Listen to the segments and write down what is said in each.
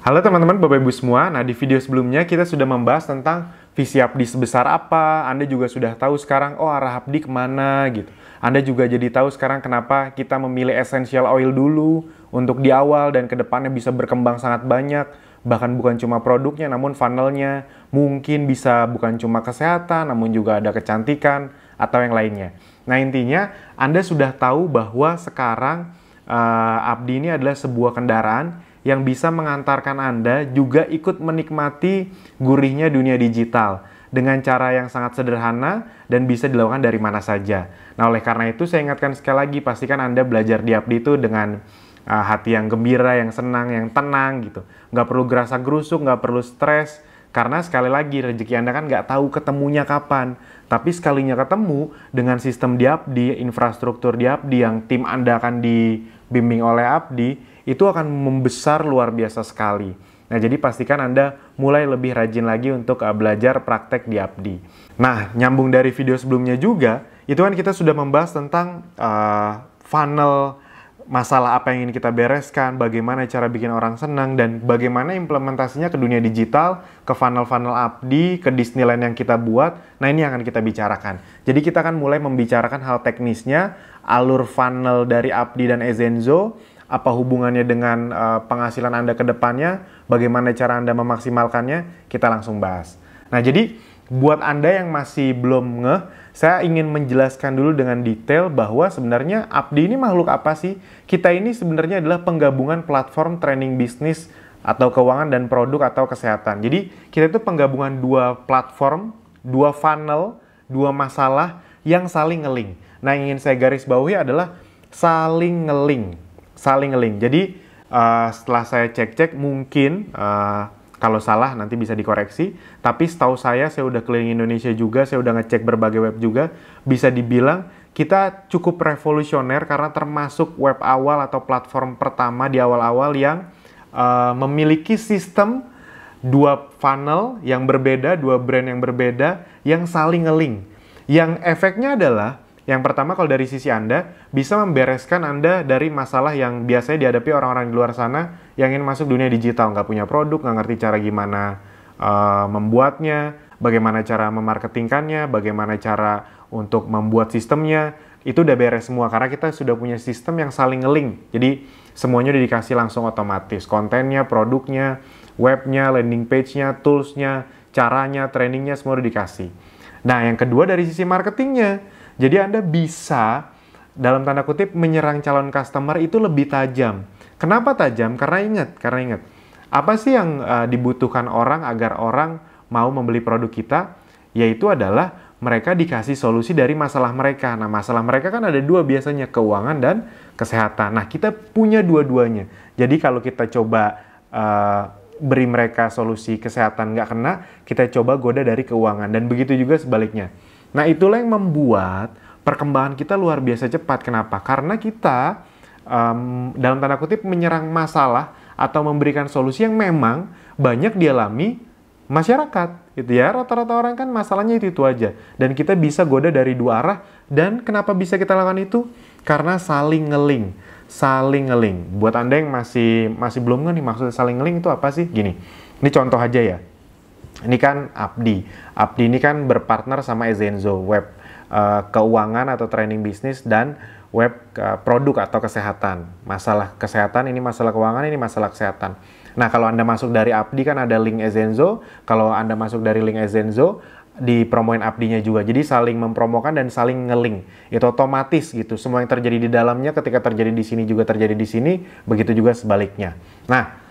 Halo teman-teman, Bapak Ibu semua. Nah, di video sebelumnya kita sudah membahas tentang visi Abdi sebesar apa. Anda juga sudah tahu sekarang, arah Abdi kemana gitu. Anda juga jadi tahu sekarang kenapa kita memilih essential oil dulu untuk di awal dan kedepannya bisa berkembang sangat banyak. Bahkan bukan cuma produknya, namun funnelnya. Mungkin bisa bukan cuma kesehatan, namun juga ada kecantikan atau yang lainnya. Nah, intinya Anda sudah tahu bahwa sekarang Abdi ini adalah sebuah kendaraan yang bisa mengantarkan Anda juga ikut menikmati gurihnya dunia digital dengan cara yang sangat sederhana dan bisa dilakukan dari mana saja. Nah, oleh karena itu saya ingatkan sekali lagi, pastikan Anda belajar di Abdi itu dengan hati yang gembira, yang senang, yang tenang gitu. Nggak perlu gerasa gerusuk, nggak perlu stres, karena sekali lagi rezeki Anda kan nggak tahu ketemunya kapan. Tapi sekalinya ketemu dengan sistem di Abdi, infrastruktur di Abdi yang tim Anda akan dibimbing oleh Abdi, itu akan membesar luar biasa sekali. Nah, jadi pastikan Anda mulai lebih rajin lagi untuk belajar praktek di Abdi. Nah, nyambung dari video sebelumnya juga, itu kan kita sudah membahas tentang funnel, masalah apa yang ingin kita bereskan, bagaimana cara bikin orang senang, dan bagaimana implementasinya ke dunia digital, ke funnel-funnel Abdi, ke Disneyland yang kita buat. Nah, ini yang akan kita bicarakan. Jadi kita akan mulai membicarakan hal teknisnya, alur funnel dari Abdi dan Ezenzo, apa hubungannya dengan penghasilan Anda ke depannya, bagaimana cara Anda memaksimalkannya, kita langsung bahas. Nah, jadi buat Anda yang masih belum ngeh, saya ingin menjelaskan dulu dengan detail bahwa sebenarnya Abdi ini makhluk apa sih? Kita ini sebenarnya adalah penggabungan platform training bisnis atau keuangan dan produk atau kesehatan. Jadi kita itu penggabungan dua platform, dua funnel, dua masalah yang saling nge-link. Nah, yang ingin saya garis bawahi adalah saling nge-link. Jadi setelah saya cek-cek mungkin kalau salah nanti bisa dikoreksi. Tapi setahu saya udah keliling Indonesia juga, saya udah ngecek berbagai web juga. Bisa dibilang kita cukup revolusioner karena termasuk web awal atau platform pertama di awal-awal yang memiliki sistem dua funnel yang berbeda, dua brand yang berbeda yang saling nge-link. Yang efeknya adalah yang pertama, kalau dari sisi Anda, bisa membereskan Anda dari masalah yang biasanya dihadapi orang-orang di luar sana yang ingin masuk dunia digital, nggak punya produk, nggak ngerti cara gimana membuatnya, bagaimana cara memarketingkannya, bagaimana cara untuk membuat sistemnya, itu udah beres semua, karena kita sudah punya sistem yang saling nge-link. Jadi, semuanya udah dikasih langsung otomatis, kontennya, produknya, webnya, landing page-nya, tools-nya, caranya, trainingnya, semua udah dikasih. Nah, yang kedua dari sisi marketingnya, jadi Anda bisa, dalam tanda kutip, menyerang calon customer itu lebih tajam. Kenapa tajam? Karena ingat. Apa sih yang dibutuhkan orang agar orang mau membeli produk kita? Yaitu adalah mereka dikasih solusi dari masalah mereka. Nah, masalah mereka kan ada dua biasanya, keuangan dan kesehatan. Nah, kita punya dua-duanya. Jadi kalau kita coba beri mereka solusi kesehatan nggak kena, kita coba goda dari keuangan. Dan begitu juga sebaliknya. Nah, itulah yang membuat perkembangan kita luar biasa cepat. Kenapa? Karena kita, dalam tanda kutip, menyerang masalah atau memberikan solusi yang memang banyak dialami masyarakat. Gitu ya, rata-rata orang kan masalahnya itu aja. Dan kita bisa goda dari dua arah. Dan kenapa bisa kita lakukan itu? Karena saling nge-link. Buat Anda yang masih belum nge nih, maksudnya saling nge-link itu apa sih? Gini, ini contoh aja ya. Ini kan Abdi ini kan berpartner sama Ezenzo, web keuangan atau training bisnis, dan web produk atau kesehatan. Masalah kesehatan, ini masalah keuangan, ini masalah kesehatan. Nah, kalau Anda masuk dari Abdi kan ada link Ezenzo, kalau Anda masuk dari link Ezenzo, dipromoin Abdinya juga. Jadi saling mempromokan dan saling nge-link. Itu otomatis gitu. Semua yang terjadi di dalamnya ketika terjadi di sini juga terjadi di sini, begitu juga sebaliknya. Nah,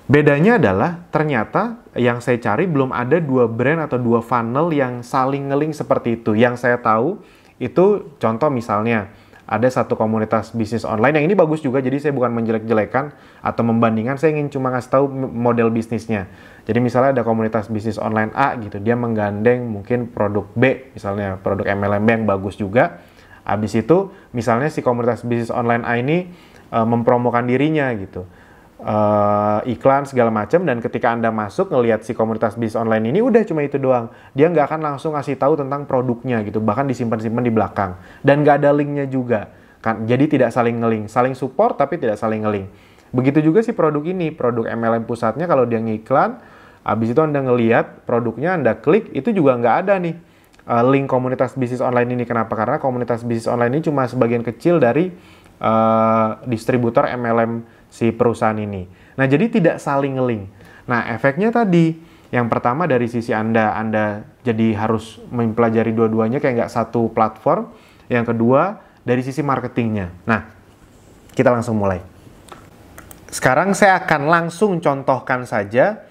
bedanya adalah ternyata yang saya cari belum ada dua brand atau dua funnel yang saling nge-link seperti itu. Yang saya tahu itu contoh misalnya ada satu komunitas bisnis online yang ini bagus juga, jadi saya bukan menjelek-jelekan atau membandingkan, saya ingin cuma ngasih tahu model bisnisnya. Jadi misalnya ada komunitas bisnis online A gitu, dia menggandeng mungkin produk B, misalnya produk MLM yang bagus juga. Habis itu misalnya si komunitas bisnis online A ini mempromokan dirinya gitu. Iklan segala macam, dan ketika Anda masuk ngelihat si komunitas bisnis online ini udah cuma itu doang, dia nggak akan langsung ngasih tahu tentang produknya gitu, bahkan disimpan-simpan di belakang dan nggak ada linknya juga kan. Jadi tidak saling nge-link, saling support tapi tidak saling nge-link. Begitu juga si produk ini, produk MLM pusatnya kalau dia ngiklan, habis itu Anda ngelihat produknya, Anda klik, itu juga nggak ada nih link komunitas bisnis online ini. Kenapa? Karena komunitas bisnis online ini cuma sebagian kecil dari distributor MLM si perusahaan ini. Nah, jadi tidak saling nge-link. Nah, efeknya tadi, yang pertama dari sisi Anda jadi harus mempelajari dua-duanya kayak nggak satu platform. Yang kedua, dari sisi marketingnya. Nah, kita langsung mulai. Sekarang saya akan langsung contohkan saja,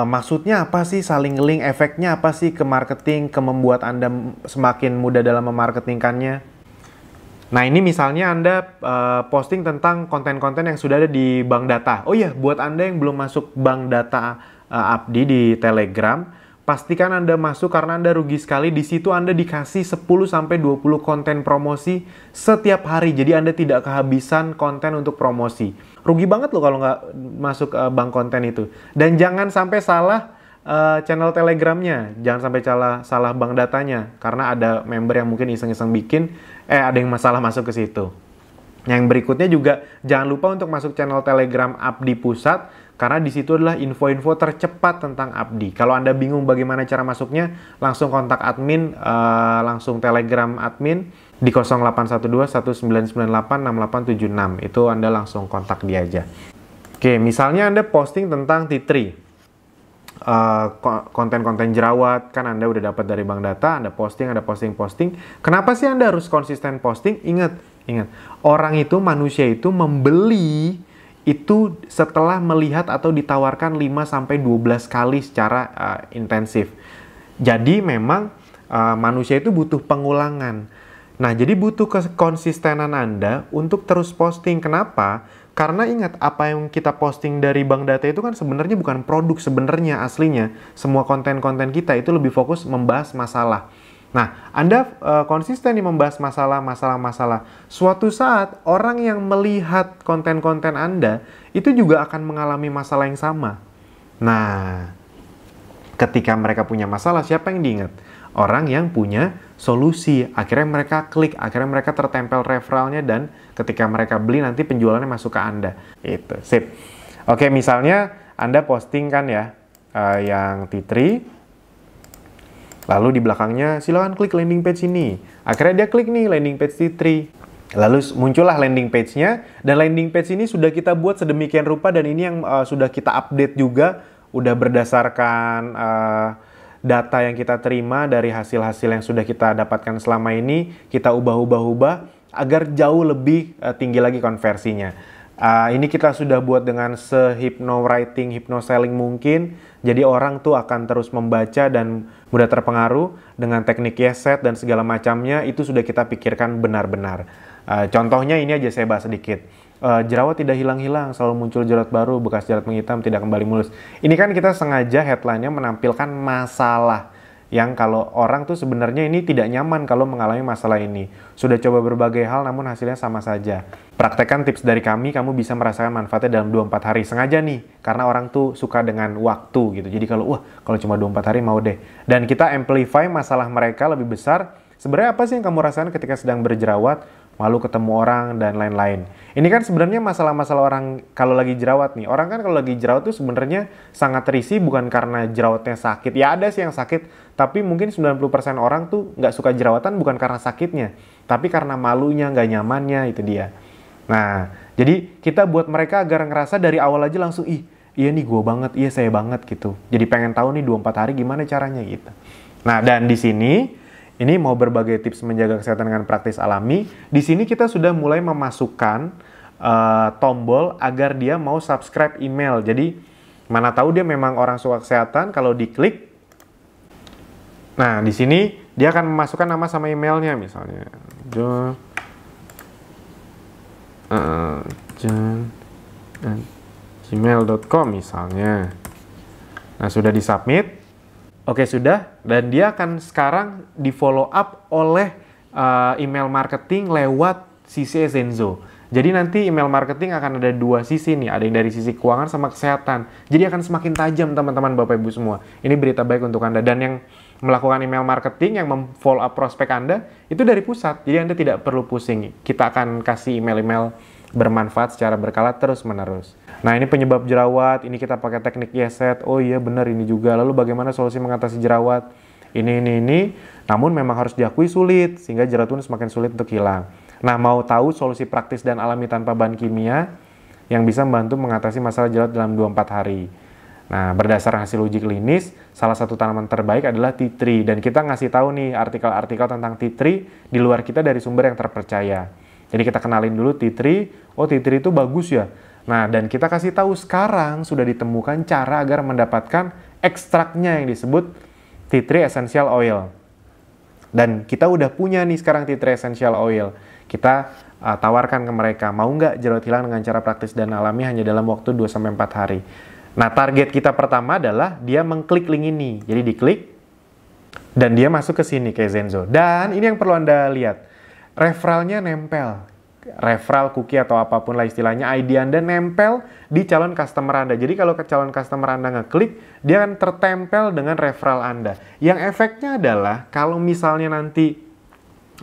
maksudnya apa sih saling link, efeknya apa sih ke marketing, ke membuat Anda semakin mudah dalam memarketingkannya. Nah, ini misalnya Anda posting tentang konten-konten yang sudah ada di bank data. Oh iya, buat Anda yang belum masuk bank data Abdi di Telegram, pastikan Anda masuk karena Anda rugi sekali. Di situ Anda dikasih 10-20 konten promosi setiap hari. Jadi Anda tidak kehabisan konten untuk promosi. Rugi banget loh kalau nggak masuk bank konten itu. Dan jangan sampai salah channel Telegramnya. Jangan sampai salah bank datanya. Karena ada member yang mungkin iseng-iseng bikin, ada yang masalah masuk ke situ. Yang berikutnya juga jangan lupa untuk masuk channel Telegram Abdi Pusat. Karena di situ adalah info-info tercepat tentang Abdi. Kalau Anda bingung bagaimana cara masuknya, langsung kontak admin, langsung Telegram admin di 0812-1998-6876. Itu Anda langsung kontak dia aja. Oke, misalnya Anda posting tentang tea konten-konten jerawat, kan Anda udah dapat dari bank data, Anda posting. Kenapa sih Anda harus konsisten posting? Ingat, orang itu, manusia itu membeli itu setelah melihat atau ditawarkan 5-12 kali secara intensif. Jadi memang manusia itu butuh pengulangan. Nah, jadi butuh kekonsistenan Anda untuk terus posting. Kenapa? Karena ingat, apa yang kita posting dari bank data itu kan sebenarnya bukan produk sebenarnya aslinya. Semua konten-konten kita itu lebih fokus membahas masalah. Nah, Anda konsisten nih membahas masalah. Suatu saat, orang yang melihat konten-konten Anda, itu juga akan mengalami masalah yang sama. Nah, ketika mereka punya masalah, siapa yang diingat? Orang yang punya solusi. Akhirnya mereka klik, akhirnya mereka tertempel referralnya, dan ketika mereka beli, nanti penjualannya masuk ke Anda. Itu, sip. Oke, misalnya Anda posting kan ya, yang T3, lalu di belakangnya silakan klik landing page ini. Akhirnya dia klik nih landing page T3. Lalu muncullah landing page-nya, dan landing page ini sudah kita buat sedemikian rupa, dan ini yang sudah kita update juga, udah berdasarkan data yang kita terima dari hasil-hasil yang sudah kita dapatkan selama ini, kita ubah agar jauh lebih tinggi lagi konversinya. Ini kita sudah buat dengan se-hypno-writing, hypno-selling mungkin. Jadi orang tuh akan terus membaca dan mudah terpengaruh dengan teknik yeset dan segala macamnya. Itu sudah kita pikirkan benar-benar. Contohnya ini aja saya bahas sedikit. Jerawat tidak hilang-hilang, selalu muncul jerawat baru, bekas jerawat menghitam, tidak kembali mulus. Ini kan kita sengaja headline-nya menampilkan masalah. Yang kalau orang tuh sebenarnya ini tidak nyaman kalau mengalami masalah ini. Sudah coba berbagai hal namun hasilnya sama saja. Praktekkan tips dari kami, kamu bisa merasakan manfaatnya dalam 2-4 hari. Sengaja nih, karena orang tuh suka dengan waktu gitu. Jadi kalau cuma 2-4 hari mau deh. Dan kita amplify masalah mereka lebih besar. Sebenarnya apa sih yang kamu rasakan ketika sedang berjerawat, malu ketemu orang, dan lain-lain. Ini kan sebenarnya masalah-masalah orang kalau lagi jerawat nih. Orang kan kalau lagi jerawat tuh sebenarnya sangat risih bukan karena jerawatnya sakit. Ya ada sih yang sakit, tapi mungkin 90% orang tuh nggak suka jerawatan bukan karena sakitnya, tapi karena malunya, nggak nyamannya, itu dia. Nah, jadi kita buat mereka agar ngerasa dari awal aja langsung, iya nih gue banget, iya saya banget gitu. Jadi pengen tahu nih 2-4 hari gimana caranya gitu. Nah, dan di sini ini mau berbagai tips menjaga kesehatan dengan praktis alami. Di sini kita sudah mulai memasukkan tombol agar dia mau subscribe email. Jadi mana tahu dia memang orang suka kesehatan, kalau diklik, nah di sini dia akan memasukkan nama sama emailnya, misalnya gmail.com misalnya. Nah, sudah disubmit. Oke, sudah. Dan dia akan sekarang di follow up oleh email marketing lewat sisi Zenzo. Jadi nanti email marketing akan ada 2 sisi nih. Ada yang dari sisi keuangan sama kesehatan. Jadi akan semakin tajam teman-teman Bapak Ibu semua. Ini berita baik untuk Anda. Dan yang melakukan email marketing, yang follow up prospek Anda, itu dari pusat. Jadi Anda tidak perlu pusing. Kita akan kasih email-email bermanfaat secara berkala terus-menerus. Nah, ini penyebab jerawat, ini kita pakai teknik Yeset. Oh iya benar ini juga. Lalu bagaimana solusi mengatasi jerawat? Ini. Namun memang harus diakui sulit, sehingga jerawat pun semakin sulit untuk hilang. Nah, mau tahu solusi praktis dan alami tanpa bahan kimia yang bisa membantu mengatasi masalah jerawat dalam 2-4 hari. Nah, berdasarkan hasil uji klinis, salah satu tanaman terbaik adalah tea tree. Dan kita ngasih tahu nih artikel-artikel tentang tea tree di luar kita dari sumber yang terpercaya. Jadi kita kenalin dulu tea tree. Oh, tea tree itu bagus ya. Nah, dan kita kasih tahu sekarang sudah ditemukan cara agar mendapatkan ekstraknya yang disebut tea tree essential oil. Dan kita udah punya nih sekarang tea tree essential oil. Kita tawarkan ke mereka, mau nggak jerawat hilang dengan cara praktis dan alami hanya dalam waktu 2-4 hari. Nah, target kita pertama adalah dia mengklik link ini. Jadi diklik, dan dia masuk ke sini, ke Zenzo. Dan ini yang perlu Anda lihat. Referralnya nempel. Referral, cookie, atau apapun lah istilahnya, ID Anda nempel di calon customer Anda. Jadi kalau ke calon customer Anda ngeklik, dia akan tertempel dengan referral Anda. Yang efeknya adalah, kalau misalnya nanti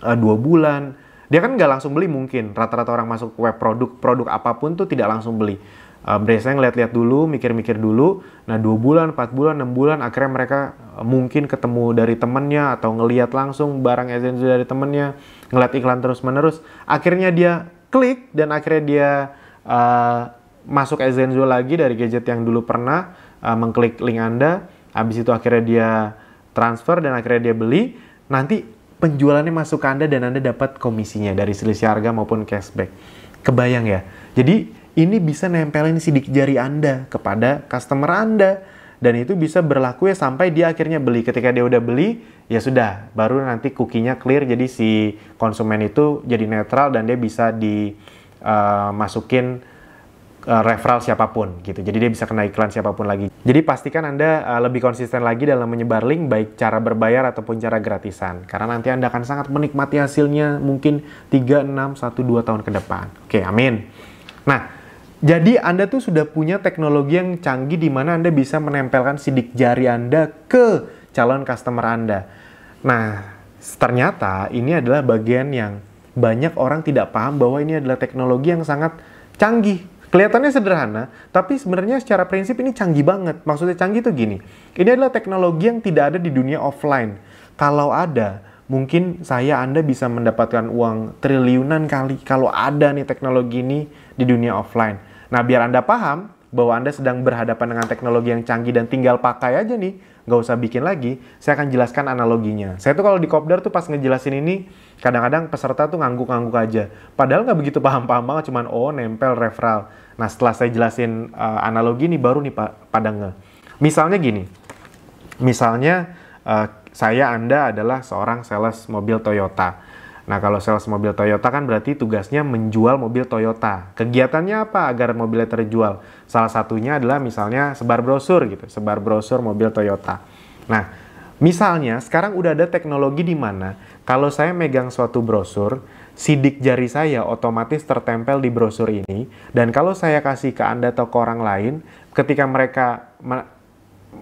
2 bulan, dia kan nggak langsung beli mungkin. Rata-rata orang masuk ke web produk apapun tuh tidak langsung beli. Biasanya ngeliat-liat dulu, mikir-mikir dulu. Nah, 2 bulan, 4 bulan, 6 bulan, akhirnya mereka mungkin ketemu dari temennya atau ngeliat langsung barang Zenzo dari temennya, ngeliat iklan terus-menerus. Akhirnya dia klik dan akhirnya dia masuk Zenzo lagi dari gadget yang dulu pernah mengklik link Anda. Habis itu akhirnya dia transfer dan akhirnya dia beli. Nanti penjualannya masuk ke Anda dan Anda dapat komisinya dari selisih harga maupun cashback. Kebayang ya? Jadi ini bisa nempelin sidik jari Anda kepada customer Anda. Dan itu bisa berlaku ya sampai dia akhirnya beli. Ketika dia udah beli, ya sudah. Baru nanti cookie-nya clear, jadi si konsumen itu jadi netral dan dia bisa dimasukin referral siapapun gitu. Jadi dia bisa kena iklan siapapun lagi. Jadi pastikan Anda lebih konsisten lagi dalam menyebar link, baik cara berbayar ataupun cara gratisan. Karena nanti Anda akan sangat menikmati hasilnya mungkin 3, 6, 1, 2 tahun ke depan. Oke, amin. Nah, jadi Anda tuh sudah punya teknologi yang canggih di mana Anda bisa menempelkan sidik jari Anda ke calon customer Anda. Nah, ternyata ini adalah bagian yang banyak orang tidak paham bahwa ini adalah teknologi yang sangat canggih. Kelihatannya sederhana, tapi sebenarnya secara prinsip ini canggih banget. Maksudnya canggih tuh gini, ini adalah teknologi yang tidak ada di dunia offline. Kalau ada, mungkin Anda bisa mendapatkan uang triliunan kali kalau ada nih teknologi ini di dunia offline. Nah, biar Anda paham bahwa Anda sedang berhadapan dengan teknologi yang canggih dan tinggal pakai aja nih, nggak usah bikin lagi, saya akan jelaskan analoginya. Saya tuh kalau di Kopdar tuh pas ngejelasin ini, kadang-kadang peserta tuh ngangguk-ngangguk aja. Padahal nggak begitu paham-paham banget, cuman nempel referral. Nah, setelah saya jelasin analogi nih, baru nih pada nge. Misalnya gini, Anda adalah seorang sales mobil Toyota. Nah, kalau sales mobil Toyota kan berarti tugasnya menjual mobil Toyota. Kegiatannya apa agar mobilnya terjual? Salah satunya adalah misalnya sebar brosur gitu, sebar brosur mobil Toyota. Nah, misalnya sekarang udah ada teknologi di mana kalau saya megang suatu brosur, sidik jari saya otomatis tertempel di brosur ini, dan kalau saya kasih ke Anda atau ke orang lain, ketika mereka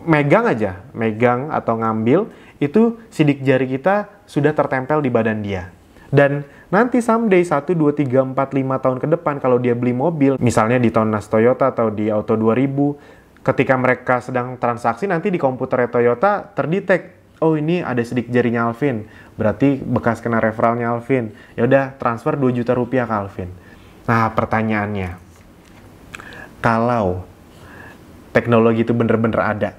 megang atau ngambil, itu sidik jari kita sudah tertempel di badan dia. Dan nanti someday 1, 2, 3, 4, 5 tahun ke depan kalau dia beli mobil, misalnya di Tonas Toyota atau di Auto 2000, ketika mereka sedang transaksi nanti di komputernya Toyota terdetek, oh ini ada sidik jarinya Alvin, berarti bekas kena referralnya Alvin. Ya udah transfer 2 juta rupiah ke Alvin. Nah, pertanyaannya, kalau teknologi itu benar-benar ada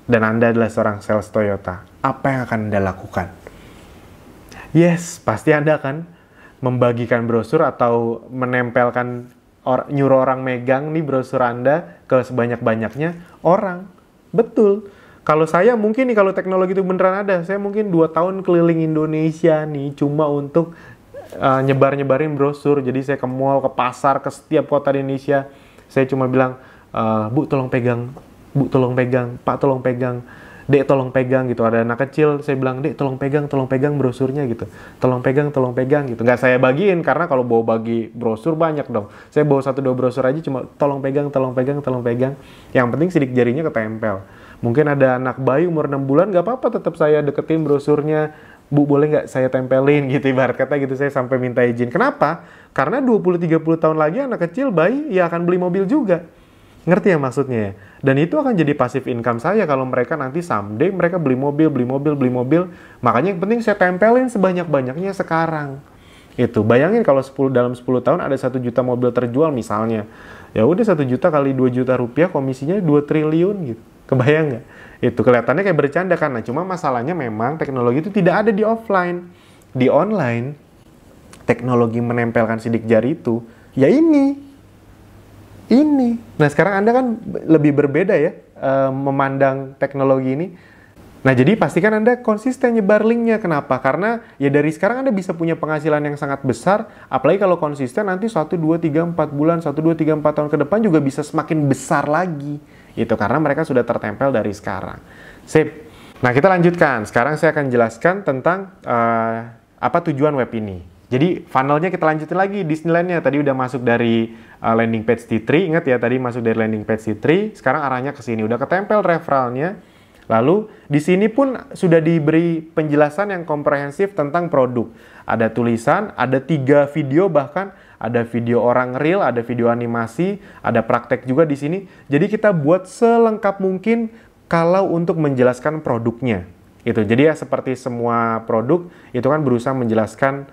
dan Anda adalah seorang sales Toyota, apa yang akan Anda lakukan? Yes, pasti Anda akan membagikan brosur atau menempelkan, nyuruh orang megang nih brosur Anda ke sebanyak-banyaknya orang. Betul. Kalau saya mungkin nih, kalau teknologi itu beneran ada, saya mungkin 2 tahun keliling Indonesia nih cuma untuk nyebar-nyebarin brosur. Jadi saya ke mall, ke pasar, ke setiap kota di Indonesia. Saya cuma bilang, Bu tolong pegang, Bu tolong pegang, Pak tolong pegang, Dek tolong pegang gitu. Ada anak kecil, saya bilang, Dek tolong pegang brosurnya gitu. Tolong pegang gitu. Nggak saya bagiin, karena kalau bawa bagi brosur banyak dong. Saya bawa 1-2 brosur aja, cuma tolong pegang. Yang penting sidik jarinya ketempel. Mungkin ada anak bayi umur 6 bulan, nggak apa-apa tetap saya deketin brosurnya. Bu, boleh nggak saya tempelin gitu, ibarat kata gitu, saya sampai minta izin. Kenapa? Karena 20-30 tahun lagi anak kecil, bayi, ya akan beli mobil juga. Ngerti ya maksudnya ya? Dan itu akan jadi passive income saya kalau mereka nanti someday mereka beli mobil, beli mobil, beli mobil. Makanya yang penting saya tempelin sebanyak-banyaknya sekarang. Itu, bayangin kalau dalam 10 tahun ada 1 juta mobil terjual misalnya. Ya udah 1 juta kali 2 juta rupiah, komisinya 2 triliun gitu. Kebayang nggak? Itu kelihatannya kayak bercanda kan. Nah, cuma masalahnya memang teknologi itu tidak ada di offline. Di online, teknologi menempelkan sidik jari itu, ya ini. Nah, sekarang Anda kan lebih berbeda ya, memandang teknologi ini. Nah, jadi pastikan Anda konsisten nyebar linknya. Kenapa? Karena ya dari sekarang Anda bisa punya penghasilan yang sangat besar, apalagi kalau konsisten nanti 1, 2, 3, 4 bulan, 1, 2, 3, 4 tahun ke depan juga bisa semakin besar lagi. Itu karena mereka sudah tertempel dari sekarang. Sip. Nah, kita lanjutkan. Sekarang saya akan jelaskan tentang apa tujuan web ini. Jadi, funnelnya kita lanjutin lagi. Disneyland-nya tadi udah masuk dari landing page T3. Ingat ya, tadi masuk dari landing page T3. Sekarang arahnya ke sini. Udah ketempel referralnya. Lalu, di sini pun sudah diberi penjelasan yang komprehensif tentang produk. Ada tulisan, ada 3 video bahkan, ada video orang real, ada video animasi, ada praktek juga di sini. Jadi kita buat selengkap mungkin kalau untuk menjelaskan produknya. Itu. Jadi ya seperti semua produk, itu kan berusaha menjelaskan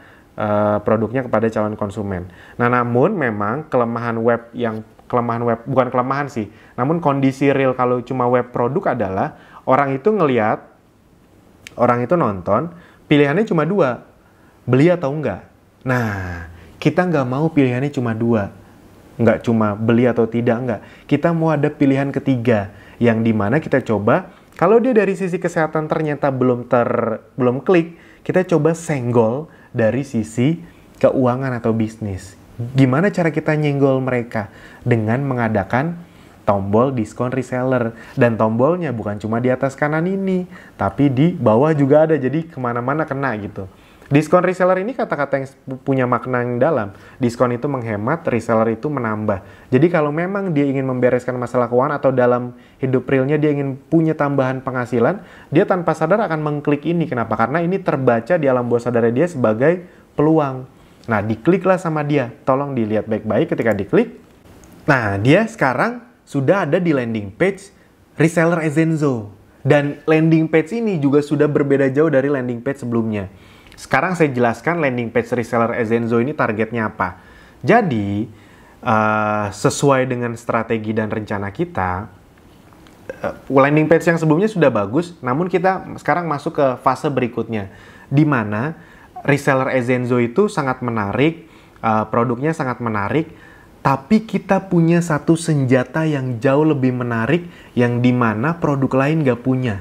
produknya kepada calon konsumen. Nah, namun memang kelemahan web bukan kelemahan sih, namun kondisi real kalau cuma web produk adalah orang itu ngelihat, orang itu nonton, pilihannya cuma 2, beli atau enggak. Nah, kita nggak mau pilihannya cuma 2, nggak cuma beli atau tidak, enggak. Kita mau ada pilihan ketiga, yang dimana kita coba, kalau dia dari sisi kesehatan ternyata belum klik, kita coba senggol dari sisi keuangan atau bisnis. Gimana cara kita nyenggol mereka? Dengan mengadakan tombol diskon reseller. Dan tombolnya bukan cuma di atas kanan ini, tapi di bawah juga ada, jadi kemana-mana kena gitu. Diskon reseller ini kata-kata yang punya makna yang dalam. Diskon itu menghemat, reseller itu menambah. Jadi kalau memang dia ingin membereskan masalah keuangan atau dalam hidup realnya dia ingin punya tambahan penghasilan, dia tanpa sadar akan mengklik ini. Kenapa? Karena ini terbaca di alam bawah sadar dia sebagai peluang. Nah, dikliklah sama dia. Tolong dilihat baik-baik ketika diklik. Nah, dia sekarang sudah ada di landing page reseller Ezenzo. Dan landing page ini juga sudah berbeda jauh dari landing page sebelumnya. Sekarang saya jelaskan landing page reseller Ezenzo ini targetnya apa. Jadi, sesuai dengan strategi dan rencana kita, landing page yang sebelumnya sudah bagus, namun kita sekarang masuk ke fase berikutnya, di mana reseller Ezenzo itu sangat menarik, produknya sangat menarik, tapi kita punya satu senjata yang jauh lebih menarik, yang di mana produk lain nggak punya,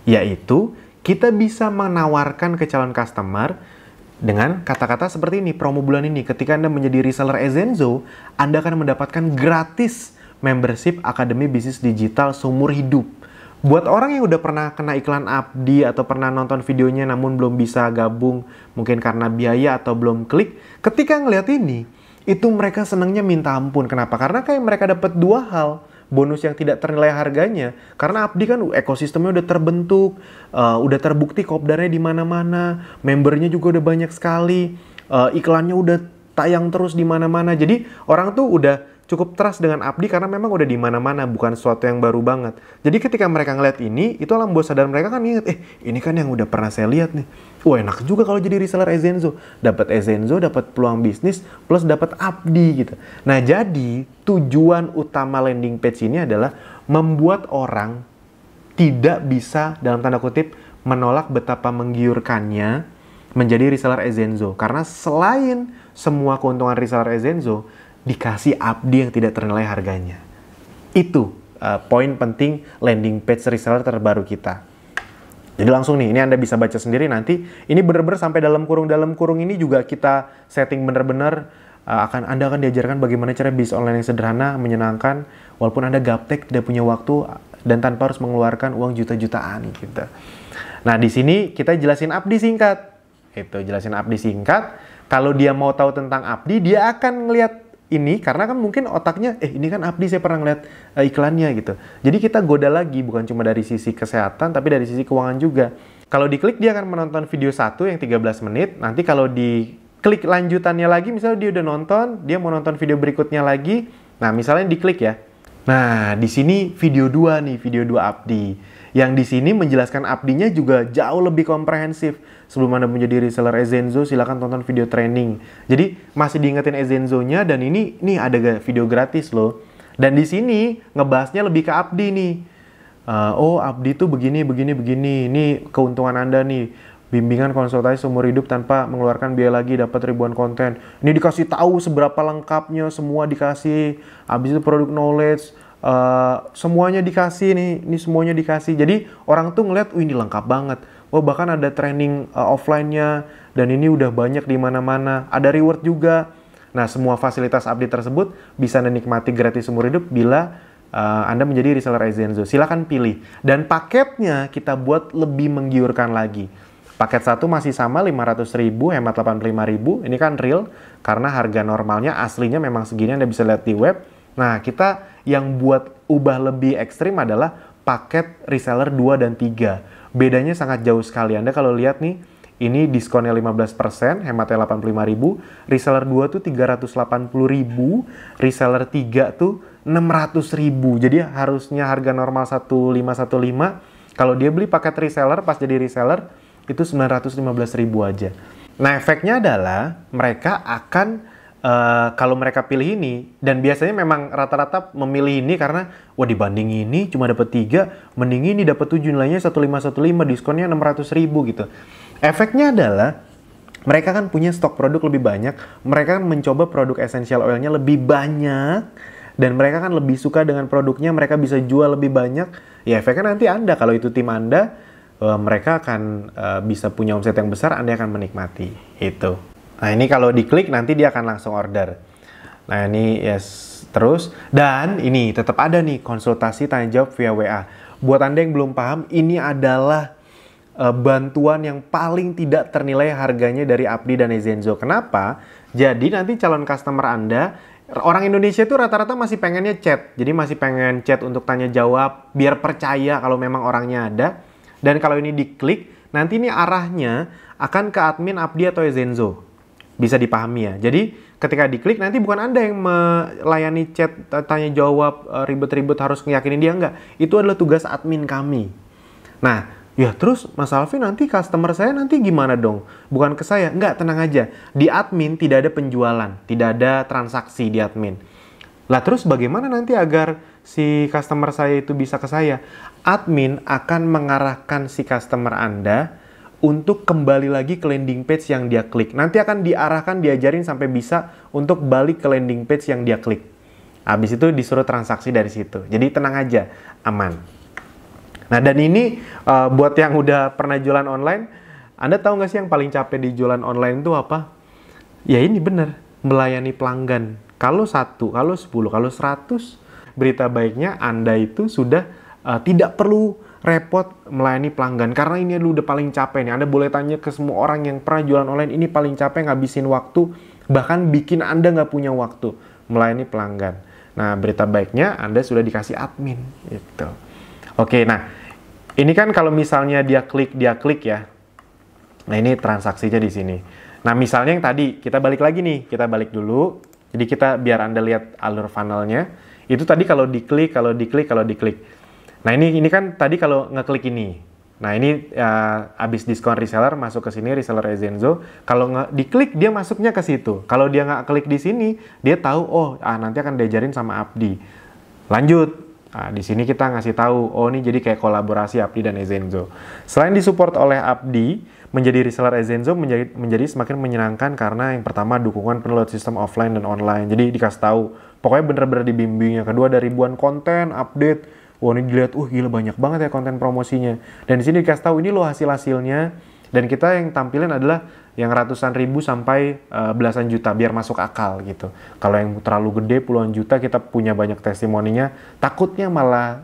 yaitu kita bisa menawarkan ke calon customer dengan kata-kata seperti ini, promo bulan ini. Ketika Anda menjadi reseller Ezenzo, Anda akan mendapatkan gratis membership Akademi Bisnis Digital seumur hidup. Buat orang yang udah pernah kena iklan Abdi atau pernah nonton videonya namun belum bisa gabung, mungkin karena biaya atau belum klik, ketika ngeliat ini, itu mereka senangnya minta ampun. Kenapa? Karena kayak mereka dapat 2 hal. Bonus yang tidak ternilai harganya, karena Abdi kan ekosistemnya udah terbentuk, udah terbukti kopdarnya di mana-mana, membernya juga udah banyak sekali, iklannya udah tayang terus di mana-mana. Jadi orang tuh udah cukup trust dengan Abdi karena memang udah di mana-mana, bukan sesuatu yang baru banget. Jadi ketika mereka ngeliat ini, itu alam bawah sadar mereka kan ingat, ini kan yang udah pernah saya lihat nih. Wah, enak juga kalau jadi reseller Ezenzo. Dapat Ezenzo, dapat peluang bisnis, plus dapat Abdi gitu. Nah, jadi tujuan utama landing page ini adalah membuat orang tidak bisa, dalam tanda kutip, menolak betapa menggiurkannya menjadi reseller Ezenzo. Karena selain semua keuntungan reseller Ezenzo, dikasih Abdi yang tidak ternilai harganya. Itu poin penting landing page reseller terbaru kita. Jadi langsung nih, ini Anda bisa baca sendiri nanti. Ini bener-bener sampai dalam kurung ini juga kita setting bener-bener. Anda akan diajarkan bagaimana cara bisnis online yang sederhana, menyenangkan, walaupun Anda gaptek, tidak punya waktu, dan tanpa harus mengeluarkan uang juta-jutaan gitu. Nah, di sini kita jelasin Abdi singkat. Itu, jelasin Abdi singkat. Kalau dia mau tahu tentang Abdi, dia akan ngeliat ini, karena kan mungkin otaknya, ini kan Abdi, saya pernah ngeliat iklannya gitu. Jadi kita goda lagi, bukan cuma dari sisi kesehatan, tapi dari sisi keuangan juga. Kalau diklik dia akan menonton video 1 yang 13 menit. Nanti kalau diklik lanjutannya lagi, misalnya dia udah nonton, dia mau nonton video berikutnya lagi. Nah, misalnya diklik ya. Nah, di sini video 2 nih, video 2 Abdi. Yang di sini menjelaskan Abdinya juga jauh lebih komprehensif. Sebelum Anda menjadi reseller Ezenzo, silakan tonton video training. Jadi masih diingetin Ezenzo-nya, dan ini nih ada video gratis loh. Dan di sini ngebahasnya lebih ke Abdi nih. Oh, Abdi tuh begini. Ini keuntungan Anda nih. Bimbingan konsultasi seumur hidup tanpa mengeluarkan biaya lagi, dapat ribuan konten. Ini dikasih tahu seberapa lengkapnya, semua dikasih. Habis itu produk knowledge, semuanya dikasih nih. Ini semuanya dikasih. Jadi orang tuh ngeliat, ini lengkap banget. Oh, bahkan ada training offline-nya, dan ini udah banyak di mana-mana. Ada reward juga. Nah, semua fasilitas Abdi tersebut bisa Anda nikmati gratis seumur hidup bila Anda menjadi reseller Ezenzo. Silakan pilih. Dan paketnya kita buat lebih menggiurkan lagi. Paket 1 masih sama 500.000, hemat 85.000. Ini kan real, karena harga normalnya aslinya memang segini, Anda bisa lihat di web. Nah, kita yang buat ubah lebih ekstrim adalah paket reseller 2 dan 3. Bedanya sangat jauh sekali. Anda kalau lihat nih, ini diskonnya 15%, hematnya 85.000. Reseller 2 tuh 380.000, reseller 3 tuh 600.000. Jadi harusnya harga normal 1515. Kalau dia beli paket reseller, pas jadi reseller, itu 915.000 aja. Nah, efeknya adalah mereka akan, kalau mereka pilih ini, dan biasanya memang rata-rata memilih ini karena, wah dibanding ini cuma dapat 3, mending ini dapat 7, nilainya 1515, diskonnya 600.000 gitu. Efeknya adalah, mereka kan punya stok produk lebih banyak, mereka kan mencoba produk essential oilnya lebih banyak, dan mereka kan lebih suka dengan produknya, mereka bisa jual lebih banyak. Ya efeknya nanti Anda, kalau itu tim Anda, mereka akan bisa punya omset yang besar, Anda akan menikmati itu. Nah, ini kalau diklik nanti dia akan langsung order. Nah, ini yes, terus. Dan ini tetap ada nih konsultasi tanya jawab via WA. Buat Anda yang belum paham, ini adalah bantuan yang paling tidak ternilai harganya dari Abdi dan Ezenzo. Kenapa? Jadi nanti calon customer Anda, orang Indonesia itu rata-rata masih pengennya chat. Jadi masih pengen chat untuk tanya jawab, biar percaya kalau memang orangnya ada. Dan kalau ini diklik, nanti ini arahnya akan ke admin Abdi atau Ezenzo. Bisa dipahami ya. Jadi ketika diklik, nanti bukan Anda yang melayani chat, tanya jawab, ribet-ribet harus ngeyakinin dia, enggak. Itu adalah tugas admin kami. Nah, ya terus Mas Alfi nanti customer saya nanti gimana dong? Bukan ke saya. Enggak, tenang aja. Di admin tidak ada penjualan, tidak ada transaksi di admin. Lah terus bagaimana nanti agar si customer saya itu bisa ke saya? Admin akan mengarahkan si customer Anda untuk kembali lagi ke landing page yang dia klik. Nanti akan diarahkan, diajarin sampai bisa untuk balik ke landing page yang dia klik. Habis itu disuruh transaksi dari situ. Jadi tenang aja, aman. Nah, dan ini buat yang udah pernah jualan online, Anda tahu nggak sih yang paling capek di jualan online itu apa? Ya ini bener, melayani pelanggan. Kalau 1, kalau 10, kalau 100, berita baiknya Anda itu sudah tidak perlu repot melayani pelanggan. Karena ini udah paling capek nih. Anda boleh tanya ke semua orang yang pernah jualan online, ini paling capek, ngabisin waktu, bahkan bikin Anda nggak punya waktu melayani pelanggan. Nah, berita baiknya Anda sudah dikasih admin. Gitu. Oke, nah ini kan kalau misalnya dia klik ya. Nah, ini transaksinya di sini. Nah, misalnya yang tadi, kita balik lagi nih. Kita balik dulu. Jadi kita biar Anda lihat alur funnelnya. Itu tadi kalau diklik. Nah, ini kan tadi kalau ngeklik ini. Nah, ini habis diskon reseller masuk ke sini, reseller Ezenzo. Kalau diklik dia masuknya ke situ. Kalau dia nggak klik di sini, dia tahu nanti akan diajarin sama Abdi. Lanjut. Nah, di sini kita ngasih tahu, ini jadi kayak kolaborasi Abdi dan Ezenzo. Selain disupport oleh Abdi, menjadi reseller Ezenzo menjadi semakin menyenangkan karena yang pertama dukungan penuh lewat sistem offline dan online. Jadi dikasih tahu, pokoknya bener-bener dibimbing. Yang kedua ada ribuan konten, update. Wah, ini dilihat, gila banyak banget ya konten promosinya. Dan di sini dikasih tahu ini loh hasil-hasilnya. Dan kita yang tampilin adalah yang ratusan ribu sampai belasan juta biar masuk akal gitu. Kalau yang terlalu gede puluhan juta kita punya banyak testimoninya, takutnya malah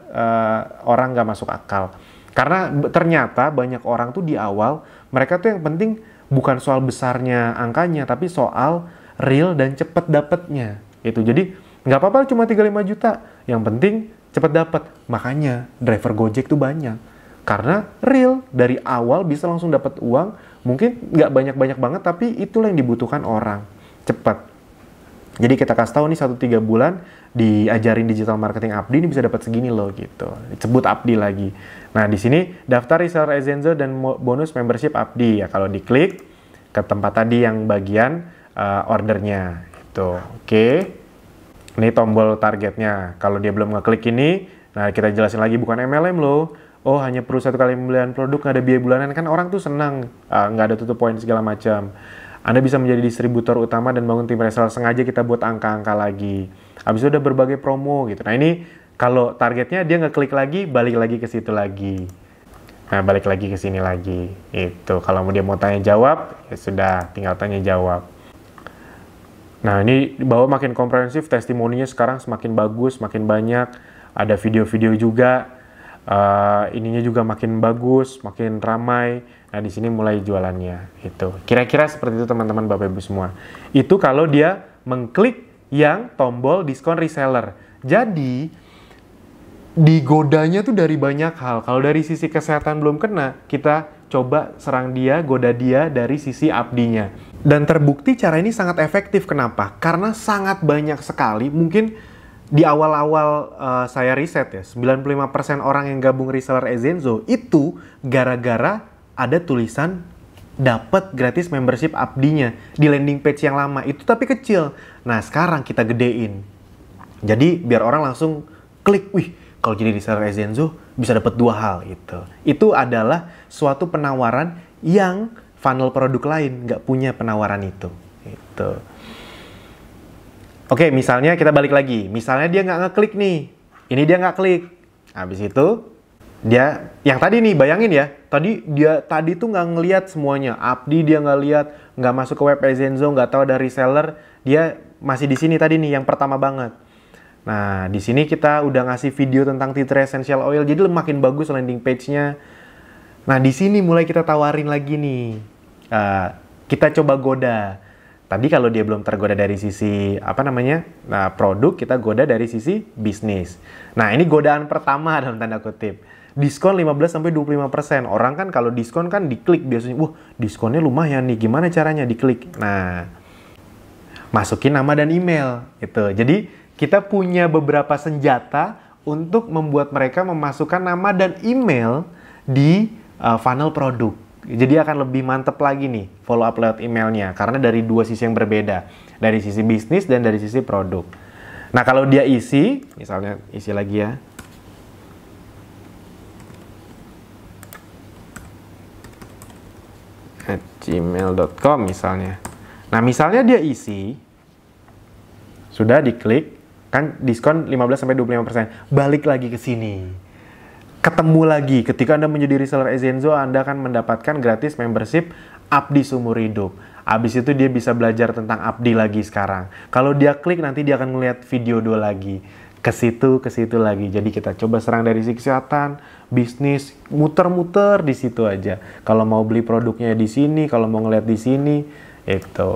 orang nggak masuk akal. Karena ternyata banyak orang tuh di awal mereka tuh yang penting bukan soal besarnya angkanya, tapi soal real dan cepet dapetnya. Itu jadi nggak apa-apa cuma 35 juta, yang penting cepet dapet. Makanya driver Gojek tuh banyak. Karena real, dari awal bisa langsung dapat uang, mungkin nggak banyak-banyak banget, tapi itulah yang dibutuhkan orang, cepat. Jadi kita kasih tahu nih 1-3 bulan diajarin digital marketing Abdi ini bisa dapat segini loh gitu. Disebut Abdi lagi. Nah di sini daftar reseller Ezenzo dan bonus membership Abdi ya. Kalau diklik ke tempat tadi yang bagian ordernya itu. Oke. Ini tombol targetnya. Kalau dia belum ngeklik ini, nah kita jelasin lagi bukan MLM loh. Oh hanya perlu 1 kali pembelian produk, nggak ada biaya bulanan, kan orang tuh senang, nggak ada tutup poin segala macam. Anda bisa menjadi distributor utama dan bangun tim reseller, sengaja kita buat angka-angka lagi. Habis itu ada berbagai promo gitu. Nah ini kalau targetnya dia ngeklik lagi, balik lagi ke situ lagi. Nah balik lagi ke sini lagi. Itu kalau dia mau tanya jawab, ya sudah tinggal tanya jawab. Nah ini di bawah makin komprehensif, testimoninya sekarang semakin bagus, makin banyak. Ada video-video juga, ininya juga makin bagus, makin ramai. Nah di sini mulai jualannya. Itu kira-kira seperti itu teman-teman Bapak Ibu semua. Itu kalau dia mengklik yang tombol diskon reseller. Jadi digodanya tuh dari banyak hal. Kalau dari sisi kesehatan belum kena, kita coba serang dia, goda dia dari sisi abdinya. Dan terbukti cara ini sangat efektif. Kenapa? Karena sangat banyak sekali, mungkin di awal-awal saya riset ya, 95% orang yang gabung reseller Ezenzo itu gara-gara ada tulisan dapat gratis membership abdinya di landing page yang lama itu, tapi kecil. Nah sekarang kita gedein. Jadi biar orang langsung klik, wih kalau jadi reseller Ezenzo bisa dapat 2 hal gitu. Itu adalah suatu penawaran yang funnel produk lain nggak punya penawaran itu. Gitu. Oke, misalnya kita balik lagi. Misalnya dia nggak ngeklik nih. Ini dia nggak klik. Habis itu dia yang tadi nih, bayangin ya. Tadi tuh nggak ngelihat semuanya. Abdi dia nggak lihat, nggak masuk ke web Ezenzo, nggak tahu ada reseller. Dia masih di sini tadi nih yang pertama banget. Nah, di sini kita udah ngasih video tentang tea tree essential oil, jadi makin bagus landing page-nya. Nah, di sini mulai kita tawarin lagi nih. Kita coba goda. Tadi kalau dia belum tergoda dari sisi produk, kita goda dari sisi bisnis. Nah, ini godaan pertama dalam tanda kutip. Diskon 15-25%. Orang kan kalau diskon kan diklik biasanya, wah diskonnya lumayan nih, gimana caranya diklik? Nah, masukin nama dan email gitu. Jadi kita punya beberapa senjata untuk membuat mereka memasukkan nama dan email di funnel produk. Jadi akan lebih mantep lagi nih follow up lewat emailnya. Karena dari 2 sisi yang berbeda. Dari sisi bisnis dan dari sisi produk. Nah kalau dia isi, misalnya isi lagi ya. @gmail.com misalnya. Nah misalnya dia isi, sudah diklik, kan diskon 15-25%. Balik lagi ke sini. Ketemu lagi, ketika Anda menjadi reseller Ezenzo, Anda akan mendapatkan gratis membership Abdi seumur hidup. Abis itu dia bisa belajar tentang Abdi lagi sekarang. Kalau dia klik, nanti dia akan melihat video 2 lagi. Ke situ lagi. Jadi kita coba serang dari sisi kesehatan, bisnis, muter-muter di situ aja. Kalau mau beli produknya di sini, kalau mau ngeliat di sini, itu.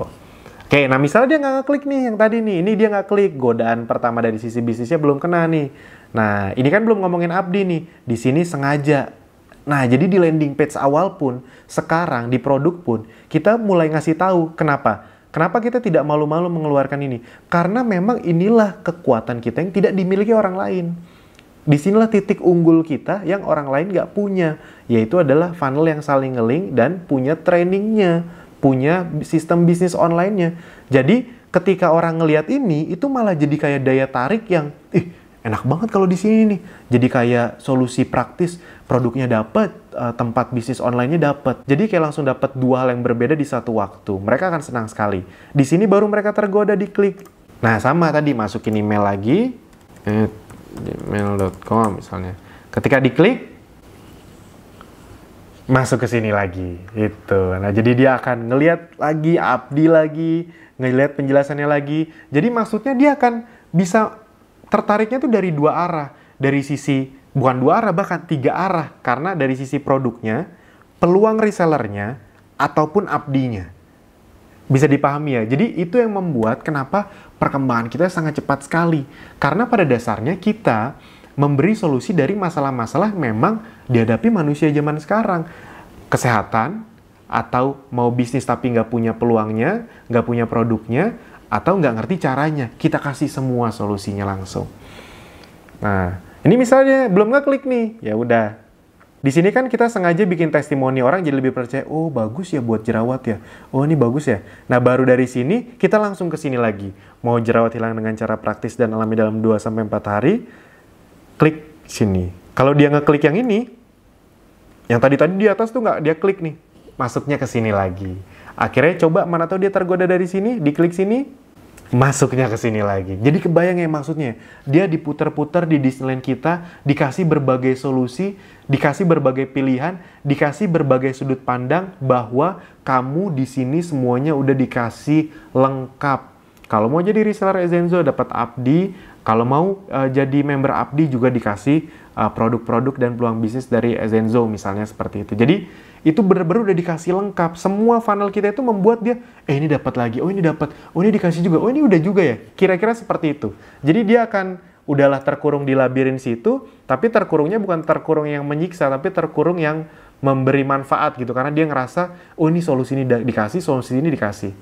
Oke, nah misalnya dia nggak ngeklik nih yang tadi nih. Ini dia nggak klik. Godaan pertama dari sisi bisnisnya belum kena nih. Nah, ini kan belum ngomongin Abdi nih. Di sini sengaja. Nah, jadi di landing page awal pun, sekarang di produk pun, kita mulai ngasih tahu kenapa. Kenapa kita tidak malu-malu mengeluarkan ini? Karena memang inilah kekuatan kita yang tidak dimiliki orang lain. Disinilah titik unggul kita yang orang lain nggak punya. Yaitu adalah funnel yang saling nge-link dan punya trainingnya. Punya sistem bisnis online-nya. Jadi, ketika orang ngelihat ini, itu malah jadi kayak daya tarik yang, enak banget kalau di sini nih. Jadi kayak solusi praktis, produknya dapat, tempat bisnis online-nya dapat. Jadi kayak langsung dapat 2 hal yang berbeda di satu waktu. Mereka akan senang sekali. Di sini baru mereka tergoda diklik. Nah, sama tadi masukin email lagi, gmail.com misalnya. Ketika diklik, masuk ke sini lagi. Itu. Nah, jadi dia akan ngelihat lagi, Abdi lagi, ngelihat penjelasannya lagi. Jadi maksudnya dia akan bisa tertariknya tuh dari 2 arah. Dari sisi, bukan 2 arah, bahkan 3 arah. Karena dari sisi produknya, peluang resellernya, ataupun abdinya. Bisa dipahami ya. Jadi itu yang membuat kenapa perkembangan kita sangat cepat sekali. Karena pada dasarnya kita memberi solusi dari masalah-masalah memang dihadapi manusia zaman sekarang. Kesehatan, atau mau bisnis tapi nggak punya peluangnya, nggak punya produknya, atau nggak ngerti caranya. Kita kasih semua solusinya langsung. Nah, ini misalnya belum ngeklik nih, ya udah. Di sini kan kita sengaja bikin testimoni, orang jadi lebih percaya, oh bagus ya buat jerawat ya, oh ini bagus ya. Nah baru dari sini kita langsung ke sini lagi. Mau jerawat hilang dengan cara praktis dan alami dalam 2-4 hari, klik sini. Kalau dia ngeklik yang ini, yang tadi di atas tuh nggak dia klik nih, masuknya ke sini lagi. Akhirnya coba mana tahu dia tergoda dari sini, diklik sini, masuknya ke sini lagi. Jadi kebayang ya maksudnya, dia diputar-putar di Disneyland kita, dikasih berbagai solusi, dikasih berbagai pilihan, dikasih berbagai sudut pandang bahwa kamu di sini semuanya udah dikasih lengkap. Kalau mau jadi reseller Ezenzo dapat Abdi, kalau mau jadi member Abdi juga dikasih produk-produk dan peluang bisnis dari Ezenzo misalnya seperti itu. Jadi itu benar-benar udah dikasih lengkap. Semua funnel kita itu membuat dia, ini dapat lagi, oh ini dapat, oh ini dikasih juga, oh ini udah juga ya. Kira-kira seperti itu. Jadi dia akan udahlah terkurung di labirin situ, tapi terkurungnya bukan terkurung yang menyiksa, tapi terkurung yang memberi manfaat gitu. Karena dia ngerasa, oh ini solusi ini dikasih, solusi ini dikasih.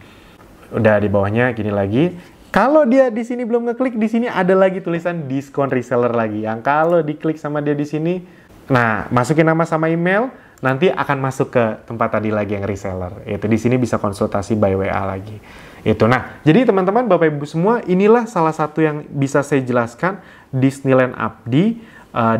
Udah di bawahnya gini lagi. Kalau dia di sini belum ngeklik, di sini ada lagi tulisan diskon reseller lagi. Yang kalau diklik sama dia di sini, nah masukin nama sama email, nanti akan masuk ke tempat tadi lagi yang reseller. Itu di sini bisa konsultasi by WA lagi. Itu. Nah, jadi teman-teman, Bapak Ibu semua, inilah salah satu yang bisa saya jelaskan Disneyland Abdi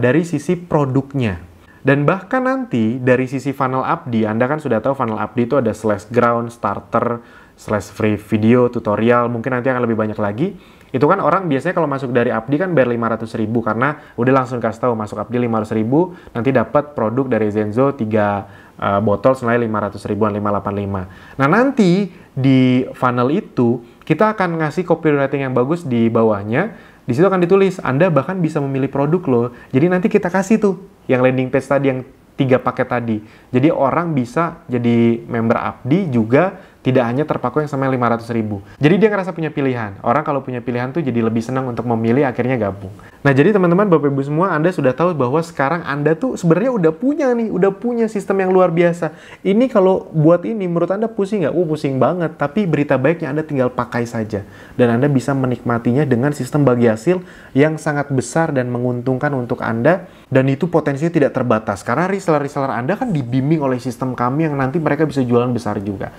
dari sisi produknya. Dan bahkan nanti dari sisi funnel Abdi, Anda kan sudah tahu funnel Abdi itu ada slash ground, starter, slash free video, tutorial, mungkin nanti akan lebih banyak lagi. Itu kan orang biasanya kalau masuk dari Abdi kan bayar 500.000 karena udah langsung kasih tahu masuk Abdi 500.000 nanti dapat produk dari Ezenzo 3 botol senilai 500.000-an, 585. Nah nanti di funnel itu kita akan ngasih copywriting yang bagus di bawahnya. Di situ akan ditulis Anda bahkan bisa memilih produk loh. Jadi nanti kita kasih tuh yang landing page tadi yang 3 paket tadi. Jadi orang bisa jadi member Abdi juga tidak hanya terpaku yang sampai 500.000. Jadi dia ngerasa punya pilihan. Orang kalau punya pilihan tuh jadi lebih senang untuk memilih, akhirnya gabung. Nah jadi teman-teman, Bapak Ibu semua, Anda sudah tahu bahwa sekarang Anda tuh sebenarnya udah punya sistem yang luar biasa. Ini kalau buat ini, menurut Anda pusing nggak? Pusing banget. Tapi berita baiknya Anda tinggal pakai saja. Dan Anda bisa menikmatinya dengan sistem bagi hasil yang sangat besar dan menguntungkan untuk Anda. Dan itu potensinya tidak terbatas. Karena reseller-reseller Anda kan dibimbing oleh sistem kami yang nanti mereka bisa jualan besar juga.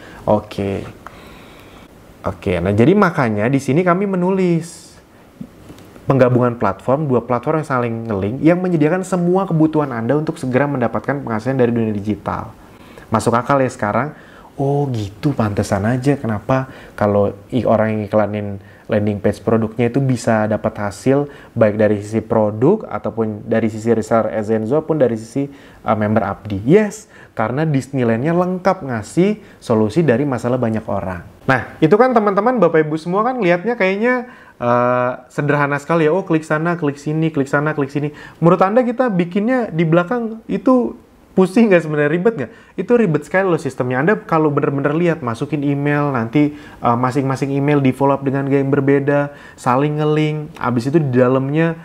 Oke, nah jadi makanya di sini kami menulis penggabungan platform, 2 platform yang saling nge-link yang menyediakan semua kebutuhan Anda untuk segera mendapatkan penghasilan dari dunia digital. Masuk akal ya sekarang? Oh gitu, pantesan aja kenapa kalau orang yang iklanin landing page produknya itu bisa dapat hasil baik dari sisi produk ataupun dari sisi reseller Ezenzo pun dari sisi member Abdi. Yes, karena Disneyland-nya lengkap ngasih solusi dari masalah banyak orang. Nah, itu kan teman-teman, Bapak Ibu semua kan lihatnya kayaknya sederhana sekali ya. Oh, klik sana, klik sini, klik sana, klik sini. Menurut Anda kita bikinnya di belakang itu pusing nggak sebenarnya, ribet nggak? Itu ribet sekali loh sistemnya. Anda kalau bener-bener lihat, masukin email, nanti masing-masing email di follow up dengan gaya yang berbeda, saling nge-link, abis itu di dalamnya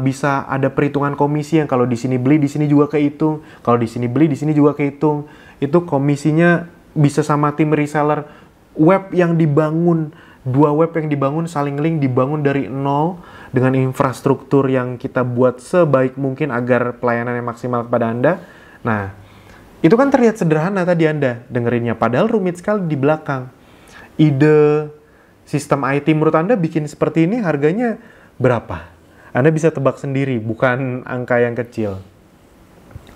bisa ada perhitungan komisi yang kalau di sini beli, di sini juga kehitung, kalau di sini beli, di sini juga kehitung. Itu komisinya bisa sama tim reseller. Web yang dibangun, 2 web yang dibangun, saling link, dibangun dari nol, dengan infrastruktur yang kita buat sebaik mungkin agar pelayanan yang maksimal kepada Anda. Nah, itu kan terlihat sederhana tadi Anda dengerinnya, padahal rumit sekali di belakang. Ide sistem IT menurut Anda bikin seperti ini harganya berapa? Anda bisa tebak sendiri, bukan angka yang kecil.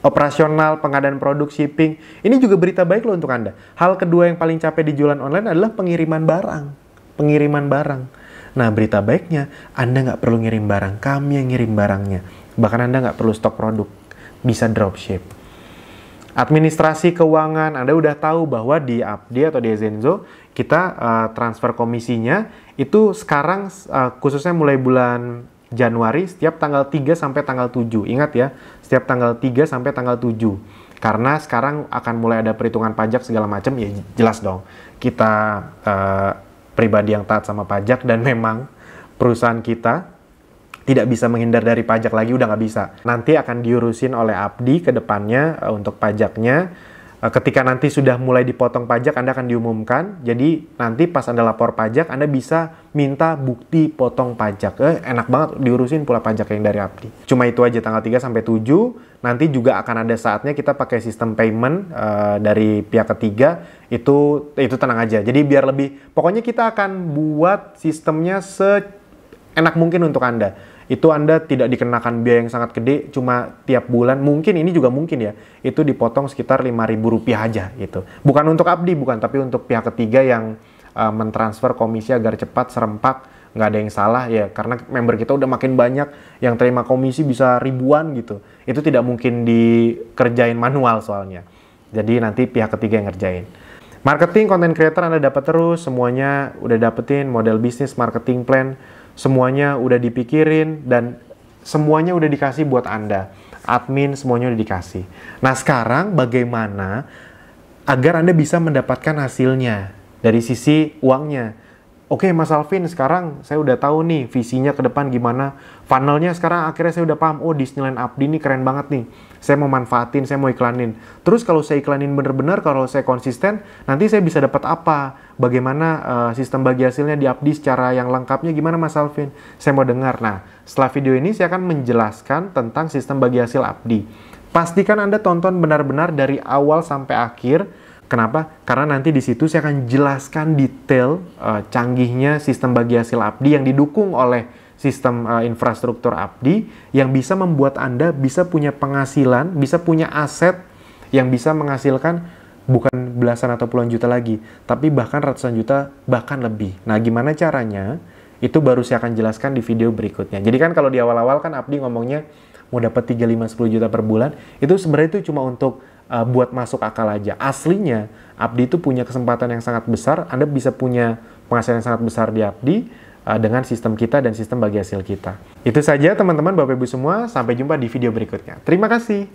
Operasional, pengadaan produk, shipping, ini juga berita baik loh untuk Anda. Hal kedua yang paling capek di jualan online adalah pengiriman barang. Nah, berita baiknya, Anda nggak perlu ngirim barang, kami yang ngirim barangnya. Bahkan Anda nggak perlu stok produk, bisa dropship. Administrasi keuangan, Anda udah tahu bahwa di Abdi atau di Ezenzo, kita transfer komisinya itu sekarang khususnya mulai bulan Januari, setiap tanggal 3 sampai tanggal 7. Ingat ya, setiap tanggal 3 sampai tanggal 7. Karena sekarang akan mulai ada perhitungan pajak segala macam, ya jelas dong. Kita pribadi yang taat sama pajak dan memang perusahaan kita tidak bisa menghindar dari pajak lagi, udah nggak bisa. Nanti akan diurusin oleh Abdi ke depannya untuk pajaknya. Ketika nanti sudah mulai dipotong pajak, Anda akan diumumkan. Jadi nanti pas Anda lapor pajak, Anda bisa minta bukti potong pajak. Enak banget diurusin pula pajak yang dari Abdi. Cuma itu aja, tanggal 3 sampai 7. Nanti juga akan ada saatnya kita pakai sistem payment dari pihak ketiga. Itu tenang aja. Jadi biar lebih, pokoknya kita akan buat sistemnya seenak mungkin untuk Anda. Itu Anda tidak dikenakan biaya yang sangat gede, cuma tiap bulan, mungkin ini juga mungkin ya, itu dipotong sekitar Rp5.000 aja gitu. Bukan untuk Abdi, bukan, tapi untuk pihak ketiga yang mentransfer komisi agar cepat, serempak, nggak ada yang salah ya, karena member kita udah makin banyak, yang terima komisi bisa ribuan gitu. Itu tidak mungkin dikerjain manual soalnya. Jadi nanti pihak ketiga yang ngerjain. Marketing, content creator Anda dapat terus, semuanya udah dapetin, model bisnis, marketing plan, semuanya udah dipikirin dan semuanya udah dikasih buat Anda. Admin semuanya udah dikasih. Nah sekarang bagaimana agar Anda bisa mendapatkan hasilnya dari sisi uangnya? Oke Mas Alvin, sekarang saya udah tahu nih visinya ke depan gimana. Funnelnya sekarang akhirnya saya udah paham. Oh Disneyland Abdi ini keren banget nih. Saya mau manfaatin, saya mau iklanin. Terus kalau saya iklanin bener-bener, kalau saya konsisten, nanti saya bisa dapat apa? Bagaimana sistem bagi hasilnya di Abdi secara yang lengkapnya gimana Mas Alvin? Saya mau dengar. Nah, setelah video ini saya akan menjelaskan tentang sistem bagi hasil Abdi. Pastikan Anda tonton benar-benar dari awal sampai akhir. Kenapa? Karena nanti di situ saya akan jelaskan detail canggihnya sistem bagi hasil Abdi yang didukung oleh sistem infrastruktur Abdi yang bisa membuat Anda bisa punya penghasilan, bisa punya aset yang bisa menghasilkan bukan belasan atau puluhan juta lagi, tapi bahkan ratusan juta, bahkan lebih. Nah, gimana caranya? Itu baru saya akan jelaskan di video berikutnya. Jadi kan kalau di awal-awal kan Abdi ngomongnya mau dapat 3, 5, 10 juta per bulan, itu sebenarnya itu cuma untuk buat masuk akal aja. Aslinya, Abdi itu punya kesempatan yang sangat besar, Anda bisa punya penghasilan yang sangat besar di Abdi, dengan sistem kita dan sistem bagi hasil kita. Itu saja teman-teman, Bapak Ibu semua. Sampai jumpa di video berikutnya. Terima kasih.